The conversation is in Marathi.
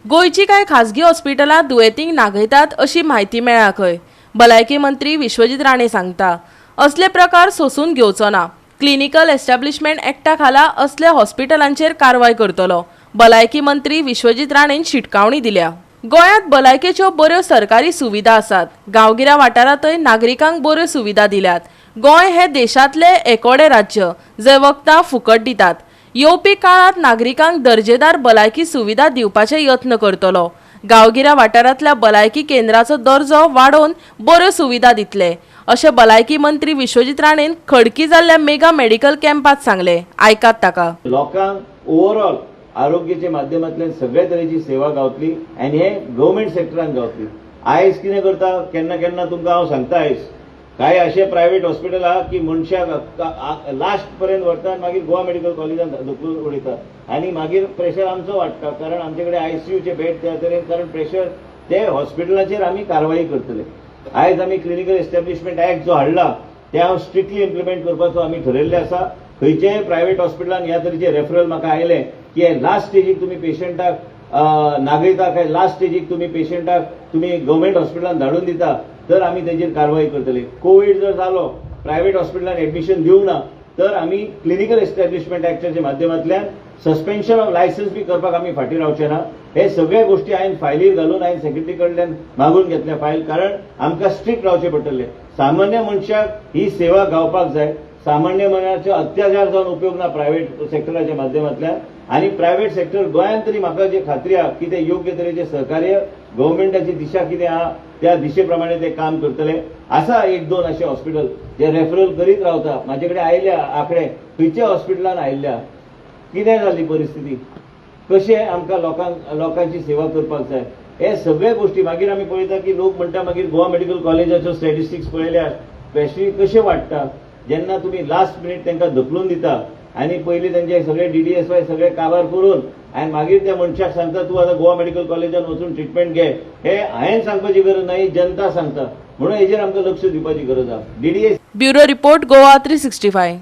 गोयची काय खासगी हॉस्पिटलां दुयेंतींक नागयतात अशी म्हायती मेळ्ळा खंय। भलायकी मंत्री विश्वजीत राणे सांगता, असले प्रकार सोसून घेवचो ना। क्लिनिकल एस्टॅब्लिशमेंट एक्टा खाला असल्या हॉस्पिटलांचेर कारवाय करतलो। भलायकी मंत्री विश्वजीत राणेन शिटकावणी दिल्या। गोंयांत भलायकेच्यो बऱ्यो सरकारी सुविधा आसात। गांवगिऱ्या वाठारांतय नागरिकांक बऱ्यो सुविधा दिल्यात। गोंय हे देशांतले एकोडे राज्य जे वखदां फुकट दितात। येवपी काळात नागरिकांक दर्जेदार भलायकी सुविधा दिवपाचे यत्न करतलो। गांवगिऱ्या वाठारांतल्या भलायकी केंद्राचो दर्जो वाडोवन बऱ्यो सुविधा दितले अशें भलायकी मंत्री विश्वजीत राणेन खडकी जाल्ल्या मेगा मेडिकल कॅम्पात सांगले। आयकात ताका। लोकांक ओव्हरऑल आरोग्याच्या माध्यमांतल्यान सगळ्या तरेची सेवा गावतली आनी हे गव्हर्मेंट सेक्टरान गावतली। आयज कितें करता केन्ना केन्ना तुमकां हांव सांगता आयज काय असे प्रायव्हेट हॉस्पिटल आहा की मनशाक लास्ट पर्यंत व्हरता आनी मागीर गोवा मेडिकल कॉलेजान धुकलून उडयता आनी मागीर प्रेशर आमचो वाडटा कारण आमचे कडेन आयसीयूचे बेड त्या तरेन कारण प्रेशर ते हॉस्पिटलाचेर आमी कारवाई करतले। आयज आमी क्लिनिकल एस्टॅब्लिशमेंट एक्ट जो हाडला ते हांव स्ट्रिक्टली इम्प्लिमेंट करपाचो आमी ठरयल्ले आसा। खंयचेय प्रायव्हेट हॉस्पिटलान ह्या तरेचे रेफरल म्हाका आयले की लास्ट स्टेजीक तुमी पेशंटाक नागयता काय लास्ट स्टेजीक तुमी पेशंटाक तुमी गव्हर्मेंट हॉस्पिटलान धाडून दिता तर आमी तेजेर कारवाई करतले। कोविड जर जालो प्रायव्हेट हॉस्पिटलान एडमिशन दिवंक ना तर आमी क्लिनिकल एस्टॅब्लिशमेंट एक्टाच्या माध्यमांतल्यान सस्पेन्शन ऑफ लायसन्स बी करपाक आमी फाटीं रावचे ना। हे सगळे गोष्टी हांवें फायलीर घालून हांवें सेक्रेटरी कडल्यान मागून घेतल्या फायल कारण आमकां स्ट्रिक्ट रावचे पडटले। सामान्य मनशाक ही सेवा गावपाक जाय। सामान्य मनाचो अत्याचार जावन उपयोग ना प्रायव्हेट सेक्टराच्या माध्यमांतल्यान आनी प्रायव्हेट सेक्टर गोंयांत तरी म्हाका जी खात्री आहा की ते योग्य तरेचे सहकार्य गव्हर्मेंटाची दिशा कितें आहा त्या दिशे प्रमाणे ते काम करतले। आसा एक दोन असे हॉस्पिटल जे रेफरल करीत रावता। म्हाजे कडेन आयल्या आंकडे खंयच्या हॉस्पिटलान आयिल्ल्या कितें जाली परिस्थिती कशें आमकां लोकांची सेवा करपाक जाय हे सगळे गोष्टी मागीर आमी पळयता की लोक म्हणटा मागीर गोवा मेडिकल कॉलेजाच्यो स्टॅटिस्टिक्स पळयल्यार स्पेशली कशें वाडटा जेन्ना तुमी लास्ट मिनीट तांकां धुकलून दिता आनी पयलीं तांचे सगळे DDSY सगळे काबार करून आनी मागीर त्या मनशाक सांगता तूं आतां गोवा मेडिकल कॉलेजान वचून ट्रिटमेंट घे हे हांवें सांगपाची गरज ना, ही जनता सांगता। म्हणून हेजेर आमकां लक्ष दिवपाची गरज आहा। DDS bureau report Goa 365।